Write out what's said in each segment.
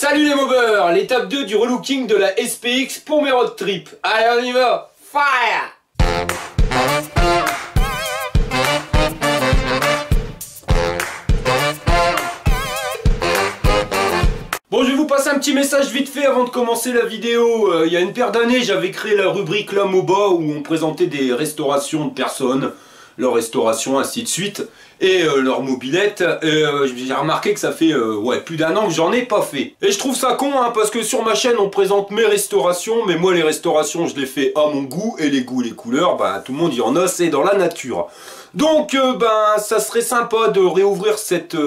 Salut les mobbers, l'étape 2 du relooking de la SPX pour mes road trips. Allez on y va, fire! Bon, je vais vous passer un petit message vite fait avant de commencer la vidéo. Il y a une paire d'années, j'avais créé la rubrique La Moba où on présentait des restaurations de personnes, leur restauration, ainsi de suite, et leur mobilette. J'ai remarqué que ça fait plus d'un an que j'en ai pas fait. Et je trouve ça con, hein, parce que sur ma chaîne, on présente mes restaurations, mais moi, les restaurations, je les fais à mon goût, et les goûts, les couleurs, tout le monde y en a, c'est dans la nature. Donc, ça serait sympa de réouvrir cette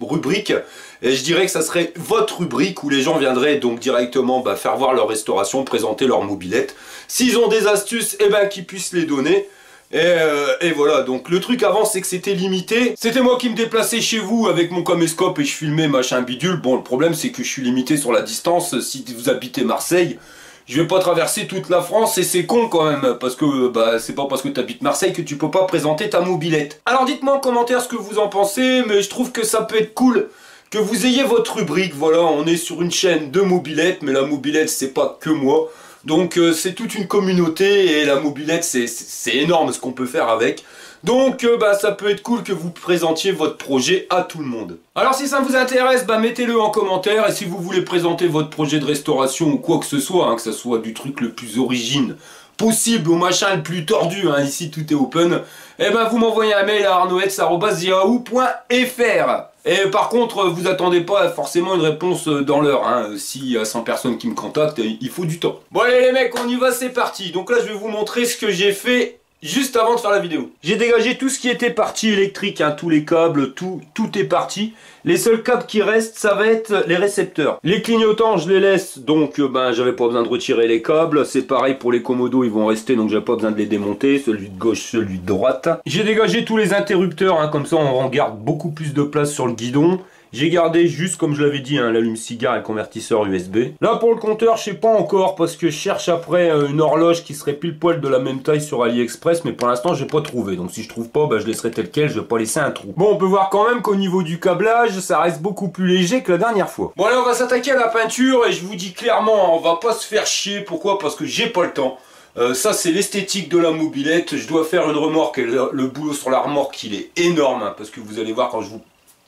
rubrique. Et je dirais que ça serait votre rubrique où les gens viendraient donc directement faire voir leur restauration, présenter leur mobilette. S'ils ont des astuces, qu'ils puissent les donner. Et voilà, donc le truc avant c'est que c'était limité. C'était moi qui me déplaçais chez vous avec mon caméscope et je filmais machin bidule. Bon, le problème c'est que je suis limité sur la distance. Si vous habitez Marseille, je vais pas traverser toute la France et c'est con quand même. Parce que c'est pas parce que tu habites Marseille que tu peux pas présenter ta mobilette. Alors dites-moi en commentaire ce que vous en pensez, mais je trouve que ça peut être cool que vous ayez votre rubrique. Voilà, on est sur une chaîne de mobilettes, mais la mobilette c'est pas que moi. Donc c'est toute une communauté et la mobilette c'est énorme ce qu'on peut faire avec. Donc ça peut être cool que vous présentiez votre projet à tout le monde. Alors si ça vous intéresse, mettez-le en commentaire. Et si vous voulez présenter votre projet de restauration ou quoi que ce soit, hein, que ce soit du truc le plus original possible au machin le plus tordu, hein, ici tout est open, vous m'envoyez un mail à arnoets@yahoo.fr. Et par contre, vous attendez pas forcément une réponse dans l'heure, hein. S'il y a 100 personnes qui me contactent, il faut du temps. Bon allez les mecs, on y va, c'est parti. Donc là, je vais vous montrer ce que j'ai fait juste avant de faire la vidéo. J'ai dégagé tout ce qui était partie électrique, hein, tous les câbles, tout est parti. Les seuls câbles qui restent, ça va être les récepteurs. Les clignotants, je les laisse, donc j'avais pas besoin de retirer les câbles. C'est pareil pour les commodos, ils vont rester, donc j'avais pas besoin de les démonter. Celui de gauche, celui de droite. J'ai dégagé tous les interrupteurs, hein, comme ça on garde beaucoup plus de place sur le guidon. J'ai gardé juste, comme je l'avais dit, hein, l'allume-cigare et le convertisseur USB. Là, pour le compteur, je sais pas encore, parce que je cherche après une horloge qui serait pile poil de la même taille sur AliExpress, mais pour l'instant, j'ai pas trouvé. Donc si je trouve pas, je laisserai tel quel, je vais pas laisser un trou. Bon, on peut voir quand même qu'au niveau du câblage, ça reste beaucoup plus léger que la dernière fois. Bon, allez, on va s'attaquer à la peinture, et je vous dis clairement, on va pas se faire chier. Pourquoi? Parce que j'ai pas le temps. Ça c'est l'esthétique de la mobilette. Je dois faire une remorque, et le boulot sur la remorque, il est énorme, hein, parce que vous allez voir quand je vous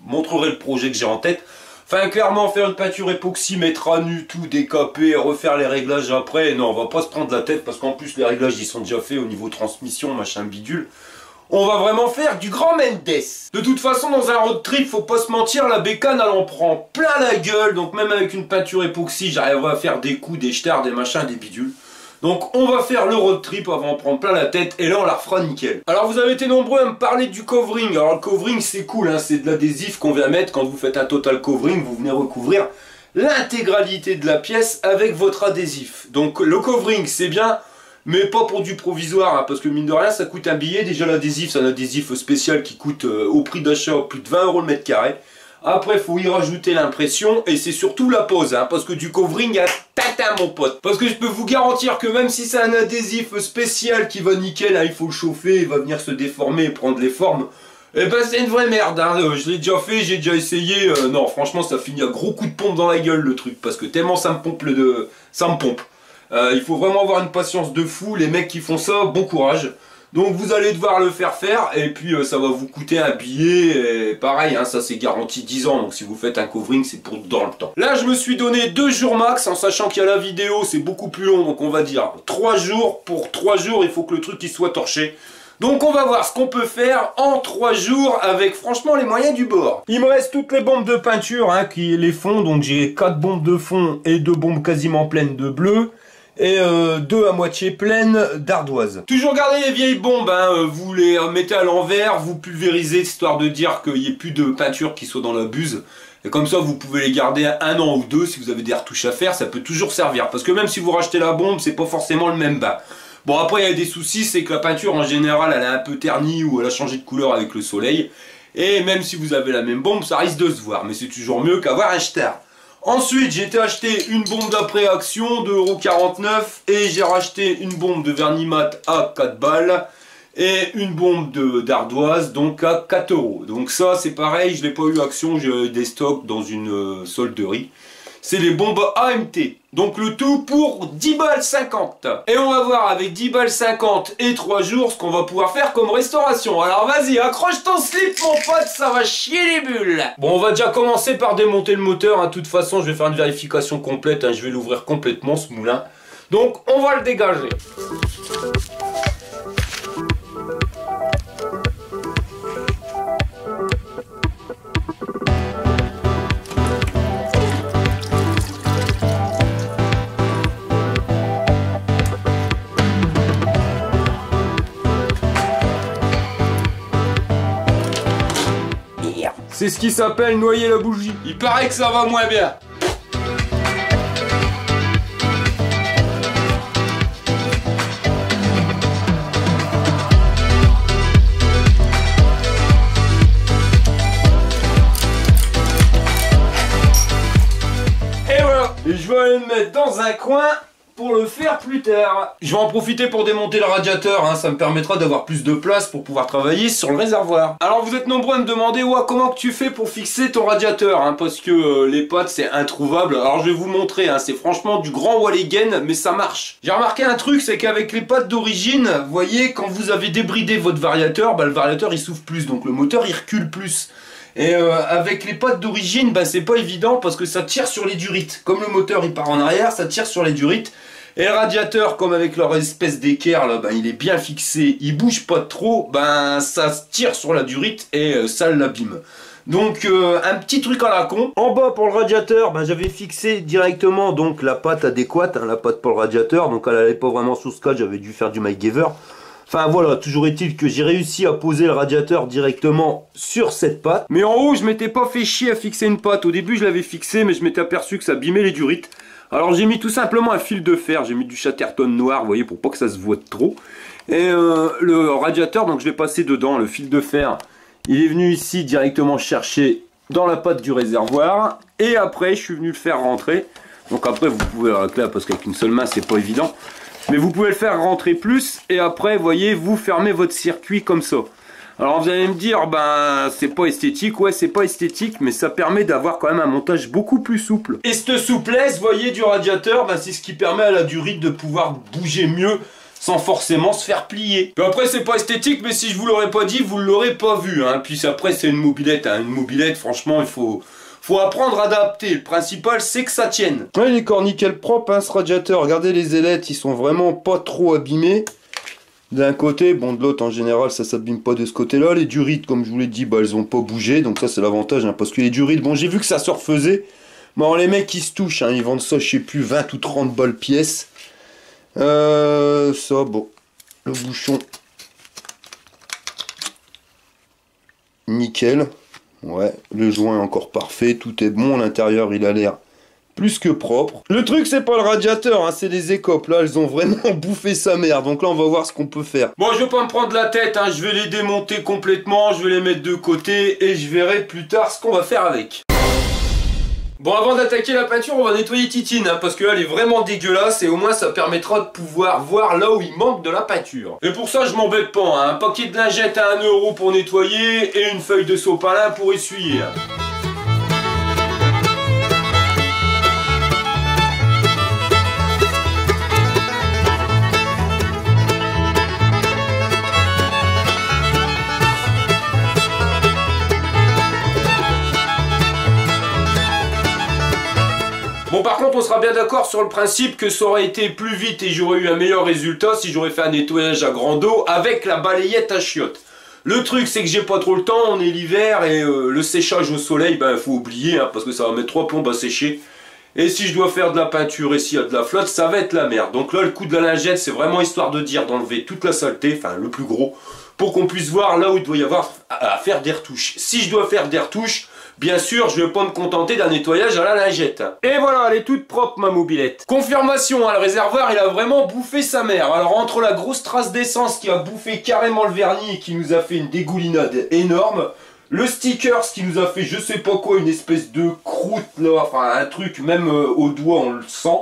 montrerai le projet que j'ai en tête. Enfin clairement faire une peinture époxy, mettre à nu tout, décaper, refaire les réglages après, non on va pas se prendre la tête parce qu'en plus les réglages ils sont déjà faits au niveau transmission, machin bidule. On va vraiment faire du grand Mendes. De toute façon dans un road trip, faut pas se mentir, la bécane elle en prend plein la gueule, donc même avec une peinture époxy j'arriverai à faire des coups, des stars, des machins, des bidules. Donc on va faire le road trip, on va en prendre plein la tête et là on la refera nickel. Alors vous avez été nombreux à me parler du covering. Alors le covering c'est cool, hein, c'est de l'adhésif qu'on vient mettre quand vous faites un total covering, vous venez recouvrir l'intégralité de la pièce avec votre adhésif. Donc le covering c'est bien, mais pas pour du provisoire, hein, parce que mine de rien ça coûte un billet. Déjà l'adhésif c'est un adhésif spécial qui coûte au prix d'achat plus de 20 € le mètre carré. Après, il faut y rajouter l'impression et c'est surtout la pose, hein, parce que du covering à tata, mon pote. Parce que je peux vous garantir que même si c'est un adhésif spécial qui va nickel, hein, il faut le chauffer, il va venir se déformer et prendre les formes. C'est une vraie merde, hein. Je l'ai déjà fait, j'ai déjà essayé. Non, franchement, ça finit à gros coup de pompe dans la gueule le truc, parce que tellement ça me pompe ça me pompe. Il faut vraiment avoir une patience de fou, les mecs qui font ça, bon courage. Donc vous allez devoir le faire et puis ça va vous coûter un billet, et pareil, hein, ça c'est garanti 10 ans, donc si vous faites un covering c'est pour dans le temps. Là je me suis donné 2 jours max, en sachant qu'il y a la vidéo, c'est beaucoup plus long, donc on va dire 3 jours, pour 3 jours il faut que le truc il soit torché. Donc on va voir ce qu'on peut faire en 3 jours avec franchement les moyens du bord. Il me reste toutes les bombes de peinture, hein, qui les fond, donc j'ai 4 bombes de fond et 2 bombes quasiment pleines de bleu. Et 2 à moitié pleines d'ardoise. Toujours garder les vieilles bombes, hein, vous les mettez à l'envers, vous pulvérisez histoire de dire qu'il n'y ait plus de peinture qui soit dans la buse. Et comme ça vous pouvez les garder 1 an ou 2 si vous avez des retouches à faire, ça peut toujours servir. Parce que même si vous rachetez la bombe, c'est pas forcément le même bain. Bon après il y a des soucis, c'est que la peinture en général elle est un peu ternie ou elle a changé de couleur avec le soleil. Et même si vous avez la même bombe, ça risque de se voir, mais c'est toujours mieux qu'avoir un star. Ensuite, j'ai été acheter une bombe d'après-action de 1,49 € et j'ai racheté une bombe de vernis mat à 4 balles et une bombe d'ardoise donc à 4 €. Donc ça, c'est pareil, je l'ai pas eu action, j'ai des stocks dans une solderie. c'est les bombes AMT. Donc le tout pour 10 balles 50. Et on va voir avec 10 balles 50 et 3 jours ce qu'on va pouvoir faire comme restauration. Alors vas-y, accroche ton slip mon pote, ça va chier les bulles. Bon, on va déjà commencer par démonter le moteur. De toute façon, je vais faire une vérification complète. Je vais l'ouvrir complètement ce moulin. Donc on va le dégager. C'est ce qui s'appelle noyer la bougie. Il paraît que ça va moins bien. Et voilà. Et je vais aller le mettre dans un coin pour le faire plus tard. Je vais en profiter pour démonter le radiateur, ça me permettra d'avoir plus de place pour pouvoir travailler sur le réservoir. Alors vous êtes nombreux à me demander comment que tu fais pour fixer ton radiateur, parce que les pattes c'est introuvable. Alors je vais vous montrer, c'est franchement du grand Walligen, mais ça marche. J'ai remarqué un truc, c'est qu'avec les pattes d'origine, vous voyez, quand vous avez débridé votre variateur, le variateur il souffle plus, donc le moteur il recule plus. Et avec les pattes d'origine, c'est pas évident parce que ça tire sur les durites. Comme le moteur il part en arrière, ça tire sur les durites. Et le radiateur, comme avec leur espèce d'équerre, là, il est bien fixé, il bouge pas trop, ça tire sur la durite et ça l'abîme. Donc un petit truc à la con. En bas pour le radiateur, j'avais fixé directement donc la patte adéquate, la patte pour le radiateur, donc elle allait pas vraiment sous ce cas, j'avais dû faire du MacGyver. Enfin voilà, toujours est-il que j'ai réussi à poser le radiateur directement sur cette patte. Mais en haut, je m'étais pas fait chier à fixer une patte. Au début, je l'avais fixé, mais je m'étais aperçu que ça abîmait les durites. Alors j'ai mis tout simplement un fil de fer, j'ai mis du Chatterton noir, vous voyez, pour pas que ça se voie trop. Et le radiateur, donc je vais passer dedans, le fil de fer, il est venu ici directement chercher dans la patte du réservoir. Et après, je suis venu le faire rentrer. Donc après, vous pouvez, avec là, parce qu'avec une seule main, c'est pas évident. Mais vous pouvez le faire rentrer plus et après, voyez, vous fermez votre circuit comme ça. Alors vous allez me dire, c'est pas esthétique. Ouais, c'est pas esthétique, mais ça permet d'avoir quand même un montage beaucoup plus souple. Et cette souplesse, voyez, du radiateur, c'est ce qui permet à la durite de pouvoir bouger mieux sans forcément se faire plier. Puis après, c'est pas esthétique, mais si je vous l'aurais pas dit, vous l'aurez pas vu. Puis après, c'est une mobilette. Une mobilette, franchement, il faut apprendre à adapter. Le principal, c'est que ça tienne. Ouais, il est encore nickel propre, ce radiateur. Regardez les ailettes, ils sont vraiment pas trop abîmés. D'un côté, bon, de l'autre, en général, ça s'abîme pas de ce côté-là. Les durites, comme je vous l'ai dit, elles ont pas bougé. Donc ça, c'est l'avantage, parce que les durites, bon, j'ai vu que ça se refaisait. Bon, les mecs, ils se touchent, ils vendent ça, je sais plus, 20 ou 30 balles pièce. Ça, bon, le bouchon. Nickel. Ouais, le joint est encore parfait, tout est bon, l'intérieur il a l'air plus que propre. Le truc c'est pas le radiateur, c'est les écopes, là elles ont vraiment bouffé sa mère, donc là on va voir ce qu'on peut faire. Bon, je vais pas me prendre la tête, je vais les démonter complètement, je vais les mettre de côté et je verrai plus tard ce qu'on va faire avec. Bon, avant d'attaquer la peinture, on va nettoyer Titine, parce qu'elle est vraiment dégueulasse et au moins ça permettra de pouvoir voir là où il manque de la peinture. Et pour ça, je m'embête pas, un paquet de lingettes à 1 € pour nettoyer et une feuille de sopalin pour essuyer. Bon, par contre, on sera bien d'accord sur le principe que ça aurait été plus vite et j'aurais eu un meilleur résultat si j'aurais fait un nettoyage à grande eau avec la balayette à chiottes. Le truc, c'est que j'ai pas trop le temps, on est l'hiver et le séchage au soleil, faut oublier, parce que ça va mettre 3 plombes à sécher. Et si je dois faire de la peinture et s'il y a de la flotte, ça va être la merde. Donc là, le coup de la lingette, c'est vraiment histoire de dire d'enlever toute la saleté, le plus gros, pour qu'on puisse voir là où il doit y avoir à faire des retouches. Si je dois faire des retouches, bien sûr, je ne vais pas me contenter d'un nettoyage à la lingette. Et voilà, elle est toute propre, ma mobilette. Confirmation, le réservoir, il a vraiment bouffé sa mère. Alors, entre la grosse trace d'essence qui a bouffé carrément le vernis et qui nous a fait une dégoulinade énorme, le sticker, ce qui nous a fait je sais pas quoi, une espèce de croûte, là, un truc, même au doigt, on le sent.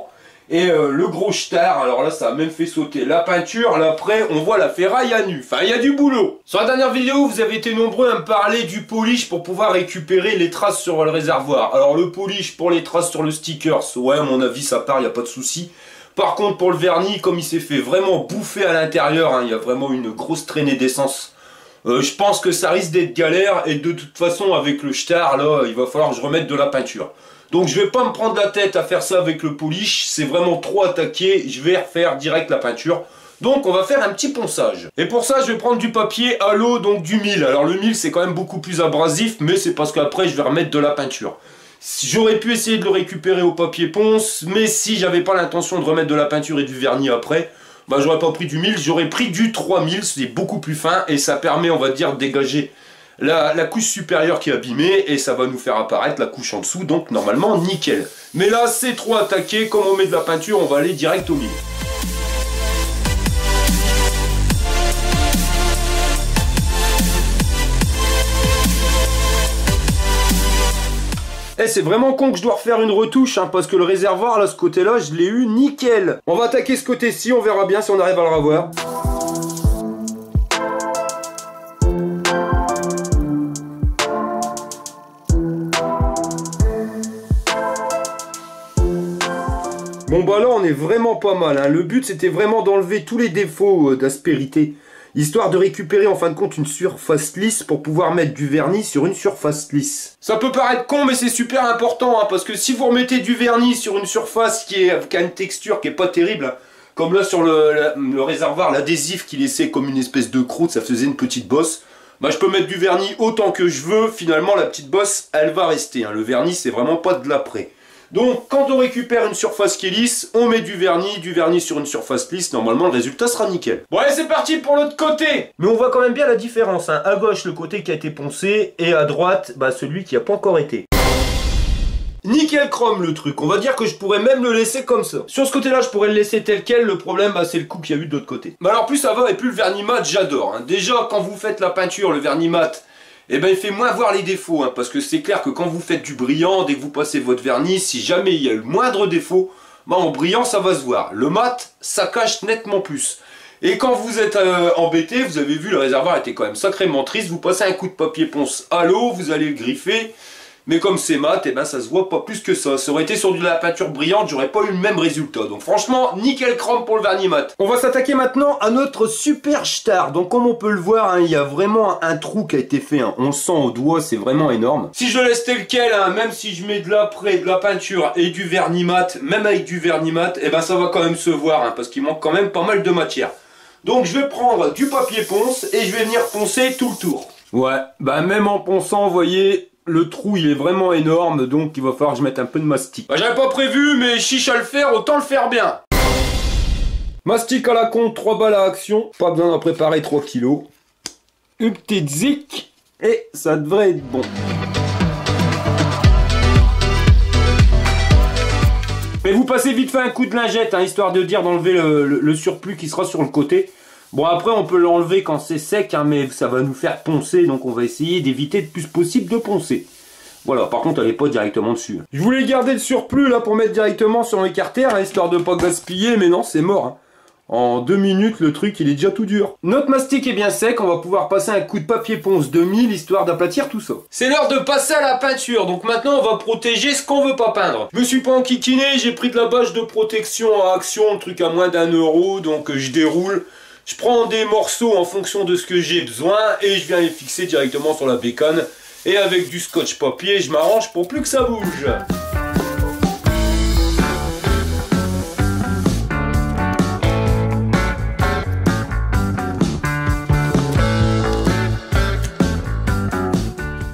Et le gros star, alors là ça a même fait sauter la peinture, là après on voit la ferraille à nu, enfin il y a du boulot. Sur la dernière vidéo vous avez été nombreux à me parler du polish pour pouvoir récupérer les traces sur le réservoir. Alors le polish pour les traces sur le stickers, ouais à mon avis ça part, il n'y a pas de souci. Par contre pour le vernis, comme il s'est fait vraiment bouffer à l'intérieur, hein, il y a vraiment une grosse traînée d'essence. Je pense que ça risque d'être galère et de toute façon avec le star là, il va falloir que je remette de la peinture. Donc je vais pas me prendre la tête à faire ça avec le polish, c'est vraiment trop attaqué, je vais refaire direct la peinture. Donc on va faire un petit ponçage. Et pour ça je vais prendre du papier à l'eau, donc du 1000. Alors le 1000 c'est quand même beaucoup plus abrasif, mais c'est parce qu'après je vais remettre de la peinture. J'aurais pu essayer de le récupérer au papier ponce, mais si j'avais pas l'intention de remettre de la peinture et du vernis après, bah j'aurais pas pris du 1000, j'aurais pris du 3000, c'est beaucoup plus fin et ça permet on va dire de dégager la couche supérieure qui est abîmée et ça va nous faire apparaître la couche en dessous, donc normalement nickel. Mais là c'est trop attaqué, comme on met de la peinture on va aller direct au milieu. Eh, c'est vraiment con que je dois refaire une retouche, hein, parce que le réservoir, là, ce côté-là, je l'ai eu nickel. On va attaquer ce côté-ci, on verra bien si on arrive à le revoir. Bon bah là on est vraiment pas mal, hein. Le but c'était vraiment d'enlever tous les défauts d'aspérité, histoire de récupérer en fin de compte une surface lisse pour pouvoir mettre du vernis sur une surface lisse. Ça peut paraître con mais c'est super important, hein, parce que si vous remettez du vernis sur une surface qui a une texture qui est pas terrible, hein, comme là sur le réservoir, l'adhésif qui laissait comme une espèce de croûte, ça faisait une petite bosse. Bah je peux mettre du vernis autant que je veux, finalement la petite bosse elle va rester, hein. Le vernis c'est vraiment pas de l'après. Donc quand on récupère une surface qui est lisse, on met du vernis sur une surface lisse, normalement le résultat sera nickel. Bon allez c'est parti pour l'autre côté. Mais on voit quand même bien la différence, hein. À gauche le côté qui a été poncé et à droite bah, celui qui n'a pas encore été. Nickel chrome le truc, on va dire que je pourrais même le laisser comme ça. Sur ce côté là je pourrais le laisser tel quel, le problème bah, c'est le coup qu'il y a eu de l'autre côté. Mais alors plus ça va et plus le vernis mat j'adore, hein. Déjà quand vous faites la peinture, le vernis mat, eh ben il fait moins voir les défauts, hein, parce que c'est clair que quand vous faites du brillant, dès que vous passez votre vernis, si jamais il y a le moindre défaut, bah en brillant ça va se voir. Le mat, ça cache nettement plus. Et quand vous êtes embêté, vous avez vu le réservoir était quand même sacrément triste, vous passez un coup de papier ponce à l'eau, vous allez le griffer, mais comme c'est mat, eh ben ça se voit pas plus que ça. Ça aurait été sur de la peinture brillante, j'aurais pas eu le même résultat. Donc franchement, nickel chrome pour le vernis mat. On va s'attaquer maintenant à notre super star. Donc comme on peut le voir, hein, il y a vraiment un trou qui a été fait. Hein. On le sent au doigt, c'est vraiment énorme. Si je le laisse tel quel, hein, même si je mets de l'après, de la peinture et du vernis mat, même avec du vernis mat, eh ben ça va quand même se voir, hein, parce qu'il manque quand même pas mal de matière. Donc je vais prendre du papier ponce et je vais venir poncer tout le tour. Ouais, bah même en ponçant, vous voyez... Le trou il est vraiment énorme, donc il va falloir que je mette un peu de mastic. Bah, j'avais pas prévu, mais chiche à le faire, autant le faire bien. Mastic à la con, 3 balles à action. Pas besoin d'en préparer 3 kilos. Une petite zik, et ça devrait être bon. Mais vous passez vite fait un coup de lingette, hein, histoire de dire d'enlever le surplus qui sera sur le côté. Bon après on peut l'enlever quand c'est sec, hein, mais ça va nous faire poncer, donc on va essayer d'éviter le plus possible de poncer. Voilà, par contre elle n'est pas directement dessus. Je voulais garder le surplus là pour mettre directement sur l'écarter, hein, histoire de pas gaspiller, mais non c'est mort. Hein. En 2 minutes le truc il est déjà tout dur. Notre mastic est bien sec, on va pouvoir passer un coup de papier ponce 2000 histoire d'aplatir tout ça. C'est l'heure de passer à la peinture, donc maintenant on va protéger ce qu'on veut pas peindre. Je me suis pas enquiquiné, j'ai pris de la bâche de protection à action, le truc à moins d'1 €, donc je déroule. Je prends des morceaux en fonction de ce que j'ai besoin et je viens les fixer directement sur la bécane. Et avec du scotch papier, je m'arrange pour plus que ça bouge.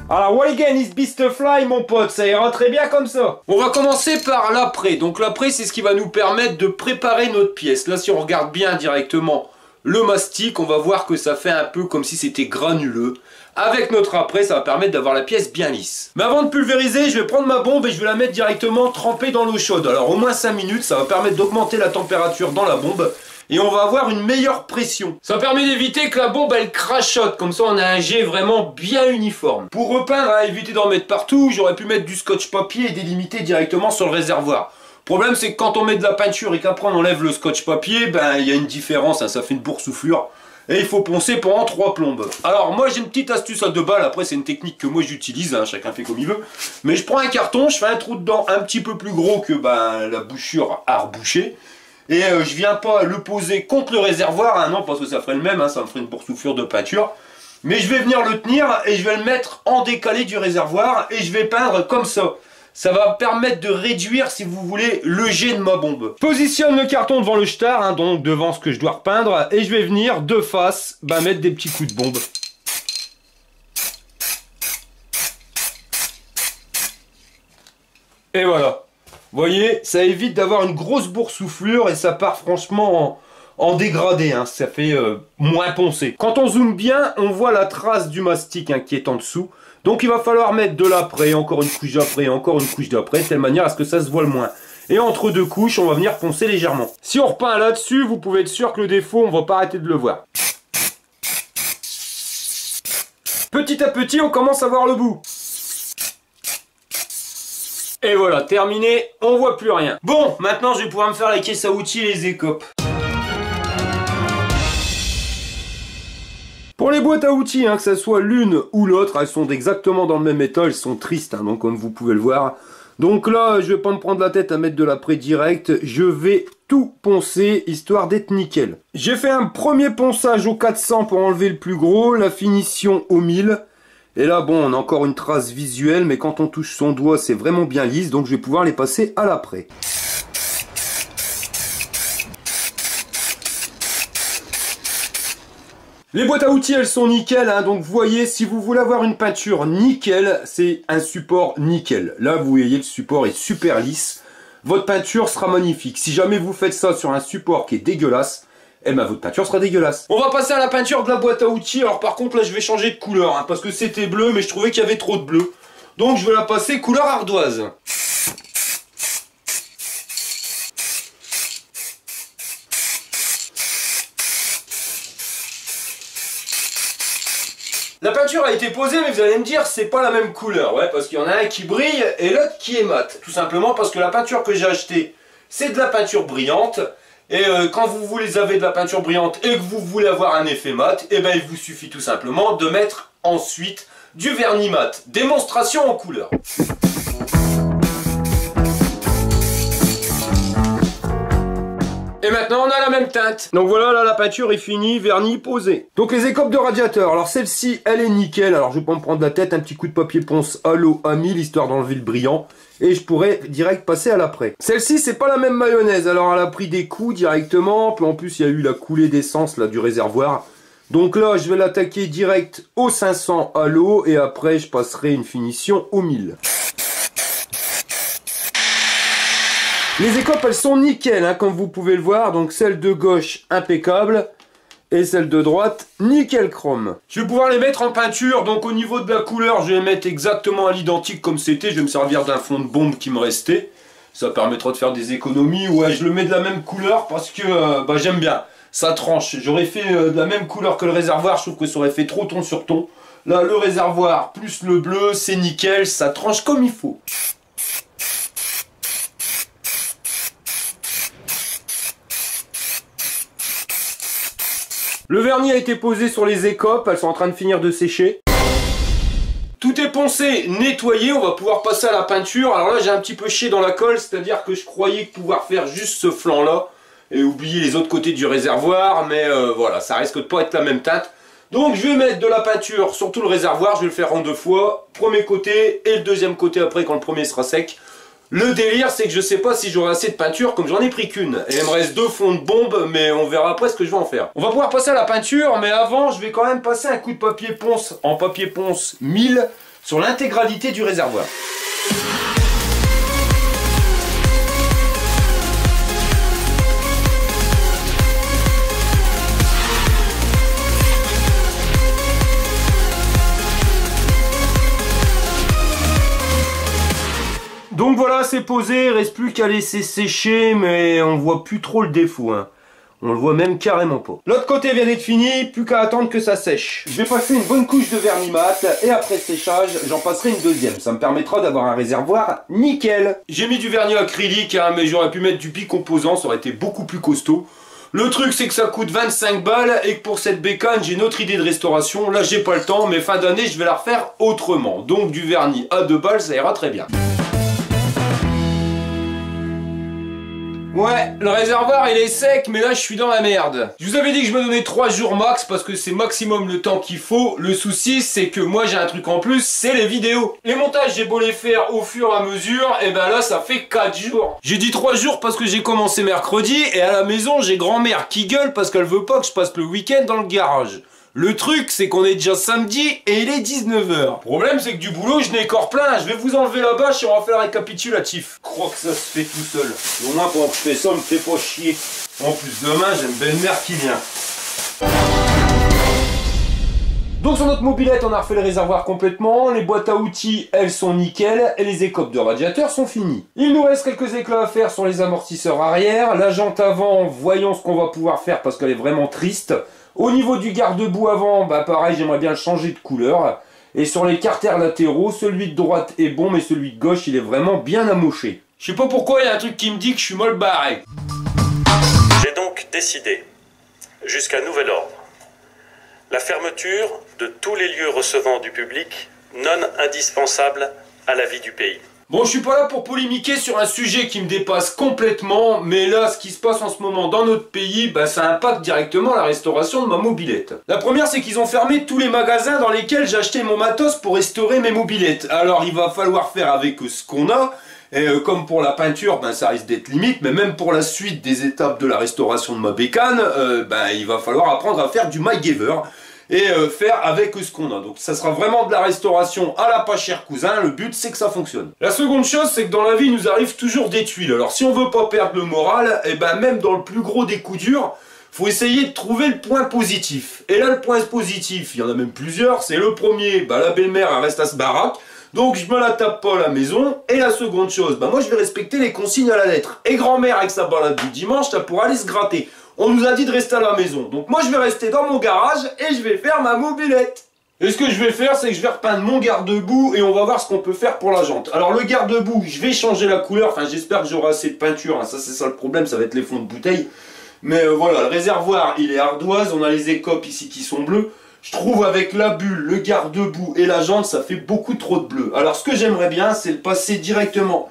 Alors, what again is beast fly, mon pote, ça ira très bien comme ça. On va commencer par l'après. Donc l'après, c'est ce qui va nous permettre de préparer notre pièce. Là, si on regarde bien directement le mastic, on va voir que ça fait un peu comme si c'était granuleux. Avec notre après, ça va permettre d'avoir la pièce bien lisse. Mais avant de pulvériser, je vais prendre ma bombe et je vais la mettre directement trempée dans l'eau chaude. Alors au moins 5 minutes, ça va permettre d'augmenter la température dans la bombe. Et on va avoir une meilleure pression. Ça permet d'éviter que la bombe elle crachote. Comme ça on a un jet vraiment bien uniforme. Pour repeindre, hein, éviter d'en mettre partout, j'aurais pu mettre du scotch papier et délimiter directement sur le réservoir. Le problème c'est que quand on met de la peinture et qu'après on enlève le scotch papier, ben il y a une différence, hein, ça fait une boursouflure. Et il faut poncer pendant 3 plombes. Alors moi j'ai une petite astuce à 2 balles, après c'est une technique que moi j'utilise, hein, chacun fait comme il veut. Mais je prends un carton, je fais un trou dedans un petit peu plus gros que la bouchure à reboucher. Et je viens pas le poser contre le réservoir, hein, non parce que ça ferait le même, hein, ça me ferait une boursouflure de peinture. Mais je vais venir le tenir et je vais le mettre en décalé du réservoir et je vais peindre comme ça. Ça va me permettre de réduire, si vous voulez, le jet de ma bombe. Positionne le carton devant le star, hein, donc devant ce que je dois repeindre, et je vais venir de face mettre des petits coups de bombe. Et voilà. Vous voyez, ça évite d'avoir une grosse boursouflure et ça part franchement en dégradé, hein, ça fait moins poncé. Quand on zoome bien, on voit la trace du mastic, hein, qui est en dessous. Donc il va falloir mettre de l'après, encore une couche d'après, encore une couche d'après, de telle manière à ce que ça se voit le moins. Et entre 2 couches, on va venir poncer légèrement. Si on repeint là-dessus, vous pouvez être sûr que le défaut, on va pas arrêter de le voir. Petit à petit, on commence à voir le bout. Et voilà, terminé, on voit plus rien. Bon, maintenant je vais pouvoir me faire la caisse à outils et les écopes. Pour les boîtes à outils, hein, que ce soit l'une ou l'autre, elles sont exactement dans le même état, elles sont tristes, hein, donc comme vous pouvez le voir. Donc là, je vais pas me prendre la tête à mettre de l'après direct, je vais tout poncer, histoire d'être nickel. J'ai fait un premier ponçage au 400 pour enlever le plus gros, la finition au 1000. Et là, bon, on a encore une trace visuelle, mais quand on touche son doigt, c'est vraiment bien lisse, donc je vais pouvoir les passer à l'après. Les boîtes à outils, elles sont nickel, hein, donc vous voyez, si vous voulez avoir une peinture nickel, c'est un support nickel. Là, vous voyez, le support est super lisse. Votre peinture sera magnifique. Si jamais vous faites ça sur un support qui est dégueulasse, eh ben votre peinture sera dégueulasse. On va passer à la peinture de la boîte à outils. Alors par contre, là, je vais changer de couleur, hein, parce que c'était bleu, mais je trouvais qu'il y avait trop de bleu. Donc je vais la passer couleur ardoise. La peinture a été posée, mais vous allez me dire, c'est pas la même couleur. Ouais, parce qu'il y en a un qui brille et l'autre qui est mat. Tout simplement parce que la peinture que j'ai achetée, c'est de la peinture brillante. Et quand vous avez de la peinture brillante et que vous voulez avoir un effet mat, eh ben, il vous suffit tout simplement de mettre ensuite du vernis mat. Démonstration en couleur. Et maintenant on a la même teinte. Donc voilà, là la peinture est finie, vernis posé. Donc les écopes de radiateur, alors celle-ci elle est nickel. Alors je vais pas me prendre la tête, un petit coup de papier ponce à l'eau à 1000 histoire d'enlever le brillant. Et je pourrais direct passer à l'après. Celle-ci c'est pas la même mayonnaise, alors elle a pris des coups directement. Puis en plus il y a eu la coulée d'essence là du réservoir. Donc là je vais l'attaquer direct au 500 à l'eau. Et après je passerai une finition au 1000. Les écopes, elles sont nickel, hein, comme vous pouvez le voir. Donc celle de gauche, impeccable. Et celle de droite, nickel chrome. Je vais pouvoir les mettre en peinture. Donc au niveau de la couleur, je vais les mettre exactement à l'identique comme c'était. Je vais me servir d'un fond de bombe qui me restait. Ça permettra de faire des économies. Ouais, je le mets de la même couleur parce que j'aime bien. Ça tranche. J'aurais fait de la même couleur que le réservoir. Je trouve que ça aurait fait trop ton sur ton. Là, le réservoir plus le bleu, c'est nickel. Ça tranche comme il faut. Le vernis a été posé sur les écopes, elles sont en train de finir de sécher. Tout est poncé, nettoyé, on va pouvoir passer à la peinture. Alors là j'ai un petit peu chié dans la colle, c'est-à-dire que je croyais pouvoir faire juste ce flanc-là et oublier les autres côtés du réservoir, mais voilà, ça risque de pas être la même teinte. Donc je vais mettre de la peinture sur tout le réservoir, je vais le faire en 2 fois. Premier côté et le deuxième côté après quand le premier sera sec. Le délire, c'est que je sais pas si j'aurai assez de peinture comme j'en ai pris qu'une. Et il me reste 2 fonds de bombe, mais on verra après ce que je vais en faire. On va pouvoir passer à la peinture, mais avant, je vais quand même passer un coup de papier ponce en papier ponce 1000 sur l'intégralité du réservoir. Donc voilà, c'est posé, il reste plus qu'à laisser sécher, mais on voit plus trop le défaut, hein. On le voit même carrément pas. L'autre côté vient d'être fini, plus qu'à attendre que ça sèche. Je vais passer une bonne couche de vernis mat et après séchage, j'en passerai une deuxième. Ça me permettra d'avoir un réservoir nickel. J'ai mis du vernis acrylique, hein, mais j'aurais pu mettre du bicomposant, ça aurait été beaucoup plus costaud. Le truc c'est que ça coûte 25 balles et que pour cette bécane j'ai une autre idée de restauration. Là j'ai pas le temps mais fin d'année je vais la refaire autrement. Donc du vernis à 2 balles ça ira très bien. Ouais, le réservoir il est sec mais là je suis dans la merde. Je vous avais dit que je me donnais 3 jours max parce que c'est maximum le temps qu'il faut. Le souci c'est que moi j'ai un truc en plus, c'est les vidéos. Les montages j'ai beau les faire au fur et à mesure, et ben là ça fait 4 jours. J'ai dit 3 jours parce que j'ai commencé mercredi et à la maison j'ai grand-mère qui gueule parce qu'elle veut pas que je passe le week-end dans le garage. Le truc, c'est qu'on est déjà samedi et il est 19 h. Le problème, c'est que du boulot, je n'ai encore plein. Je vais vous enlever la bâche et on va faire un récapitulatif. Je crois que ça se fait tout seul. Au moins, pendant que je fais ça, on me fait pas chier. En plus, demain, j'ai une belle-mère qui vient. Donc sur notre mobilette, on a refait le réservoir complètement. Les boîtes à outils, elles sont nickel. Et les écopes de radiateur sont finies. Il nous reste quelques éclats à faire sur les amortisseurs arrière. La jante avant, voyons ce qu'on va pouvoir faire parce qu'elle est vraiment triste. Au niveau du garde-boue avant, bah pareil, j'aimerais bien le changer de couleur. Et sur les carters latéraux, celui de droite est bon, mais celui de gauche, il est vraiment bien amoché. Je sais pas pourquoi, il y a un truc qui me dit que je suis mal barré. J'ai donc décidé, jusqu'à nouvel ordre, la fermeture de tous les lieux recevant du public non indispensables à la vie du pays. Bon, je suis pas là pour polémiquer sur un sujet qui me dépasse complètement, mais là, ce qui se passe en ce moment dans notre pays, bah, ça impacte directement la restauration de ma mobilette. La première, c'est qu'ils ont fermé tous les magasins dans lesquels j'achetais mon matos pour restaurer mes mobilettes. Alors, il va falloir faire avec ce qu'on a, et comme pour la peinture, ben, ça risque d'être limite, mais même pour la suite des étapes de la restauration de ma bécane, ben, il va falloir apprendre à faire du MacGyver. Et faire avec ce qu'on a. Donc ça sera vraiment de la restauration à la pas chère cousin, le but c'est que ça fonctionne. La seconde chose c'est que dans la vie il nous arrive toujours des tuiles. Alors si on veut pas perdre le moral, et ben même dans le plus gros des coups durs, faut essayer de trouver le point positif. Et là le point positif, il y en a même plusieurs, c'est le premier, bah, la belle-mère elle reste à ce baraque, donc je me la tape pas à la maison. Et la seconde chose, bah moi je vais respecter les consignes à la lettre. Et grand-mère avec sa balade du dimanche, ça pourra aller se gratter. On nous a dit de rester à la maison. Donc moi je vais rester dans mon garage et je vais faire ma mobilette. Et ce que je vais faire c'est que je vais repeindre mon garde-boue et on va voir ce qu'on peut faire pour la jante. Alors le garde-boue, je vais changer la couleur. Enfin j'espère que j'aurai assez de peinture. Hein. Ça c'est ça le problème, ça va être les fonds de bouteille. Mais voilà, le réservoir il est ardoise. On a les écopes ici qui sont bleues. Je trouve avec la bulle, le garde-boue et la jante ça fait beaucoup trop de bleu. Alors ce que j'aimerais bien c'est le passer directement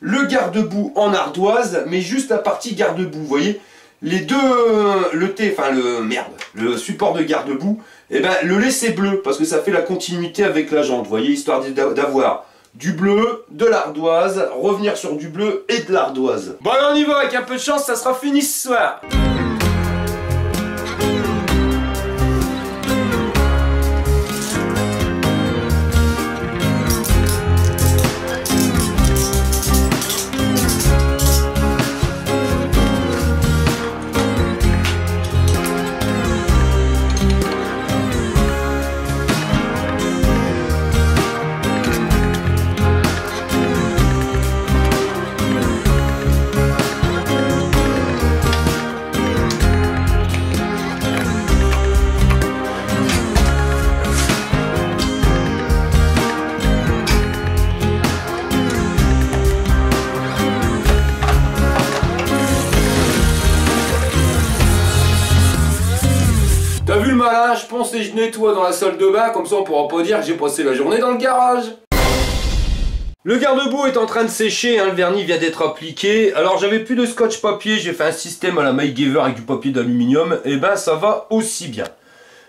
le garde-boue en ardoise. Mais juste la partie garde-boue, vous voyez. Les deux, le support de garde-boue, eh ben, le laisser bleu, parce que ça fait la continuité avec la jante, vous voyez, histoire d'avoir du bleu, de l'ardoise, revenir sur du bleu et de l'ardoise. Bon, allez, on y va, avec un peu de chance, ça sera fini ce soir. T'as vu le malin, je pense et je nettoie dans la salle de bain, comme ça on pourra pas dire que j'ai passé la journée dans le garage. Le garde-boue est en train de sécher, hein, le vernis vient d'être appliqué. Alors j'avais plus de scotch papier, j'ai fait un système à la MacGyver avec du papier d'aluminium, et ben ça va aussi bien.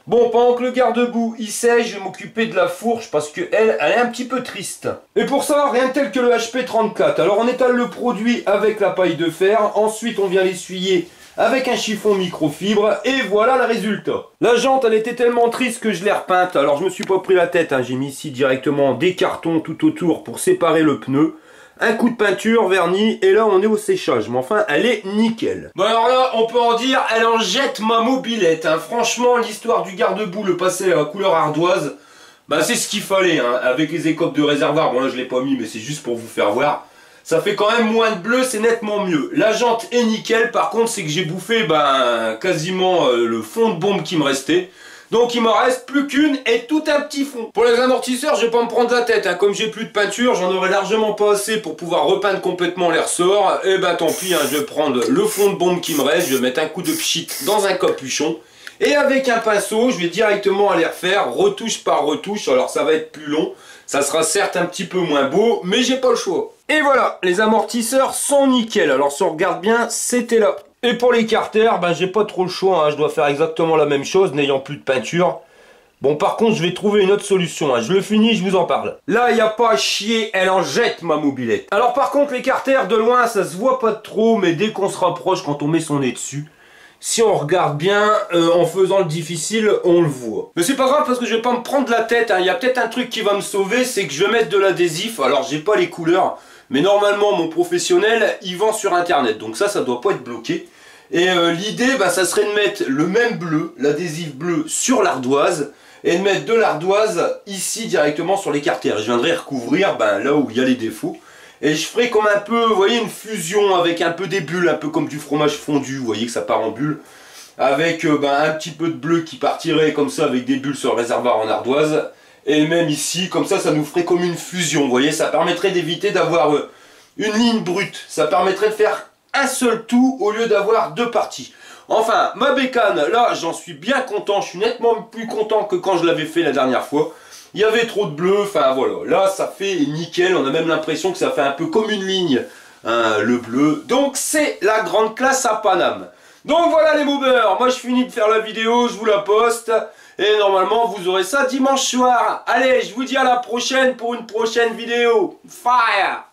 Bon, pendant que le garde-boue il sèche, je vais m'occuper de la fourche parce que elle est un petit peu triste. Et pour ça, rien de tel que le HP34. Alors on étale le produit avec la paille de fer, ensuite on vient l'essuyer avec un chiffon microfibre et voilà le résultat. La jante elle était tellement triste que je l'ai repeinte, alors je me suis pas pris la tête, hein. J'ai mis ici directement des cartons tout autour pour séparer le pneu. Un coup de peinture, vernis, et là on est au séchage, mais enfin elle est nickel. Bon alors là on peut en dire, elle en jette ma mobilette, hein. Franchement l'histoire du garde-boue, le passer à la couleur ardoise, bah c'est ce qu'il fallait, hein. Avec les écopes de réservoir, bon là je l'ai pas mis mais c'est juste pour vous faire voir. Ça fait quand même moins de bleu, c'est nettement mieux. La jante est nickel, par contre c'est que j'ai bouffé quasiment le fond de bombe qui me restait. Donc il m'en reste plus qu'une et tout un petit fond. Pour les amortisseurs, je vais pas me prendre la tête, hein. Comme j'ai plus de peinture, j'en aurai largement pas assez pour pouvoir repeindre complètement les ressorts. Et tant pis, hein, je vais prendre le fond de bombe qui me reste, je vais mettre un coup de pchit dans un capuchon. Et avec un pinceau, je vais directement aller refaire retouche par retouche. Alors ça va être plus long, ça sera certes un petit peu moins beau, mais j'ai pas le choix. Et voilà, les amortisseurs sont nickel. Alors si on regarde bien, c'était là. Et pour les carters, j'ai pas trop le choix, hein. Je dois faire exactement la même chose, n'ayant plus de peinture. Bon, par contre, je vais trouver une autre solution, hein. Je le finis, je vous en parle. Là, il n'y a pas à chier, elle en jette, ma mobilette. Alors par contre, les carters, de loin, ça se voit pas trop, mais dès qu'on se rapproche, quand on met son nez dessus, si on regarde bien, en faisant le difficile, on le voit. Mais c'est pas grave, parce que je vais pas me prendre la tête, hein. Il y a peut-être un truc qui va me sauver, c'est que je vais mettre de l'adhésif. Alors, j'ai pas les couleurs, mais normalement, mon professionnel, il vend sur Internet. Donc ça doit pas être bloqué. Et l'idée, ça serait de mettre le même bleu, l'adhésif bleu, sur l'ardoise, et de mettre de l'ardoise ici directement sur les carters. Je viendrai recouvrir là où il y a les défauts. Et je ferai comme un peu, vous voyez, une fusion avec un peu des bulles, un peu comme du fromage fondu, vous voyez que ça part en bulles. Avec un petit peu de bleu qui partirait comme ça avec des bulles sur le réservoir en ardoise. Et même ici, comme ça nous ferait comme une fusion, vous voyez. Ça permettrait d'éviter d'avoir une ligne brute. Ça permettrait de faire un seul tout au lieu d'avoir deux parties. Enfin, ma bécane, là, j'en suis bien content. Je suis nettement plus content que quand je l'avais fait la dernière fois. Il y avait trop de bleu, enfin voilà. Là, ça fait nickel. On a même l'impression que ça fait un peu comme une ligne, hein, le bleu. Donc, c'est la grande classe à Paname. Donc, voilà les mobbers. Moi, je finis de faire la vidéo, je vous la poste. Et normalement, vous aurez ça dimanche soir. Allez, je vous dis à la prochaine pour une prochaine vidéo. Fire!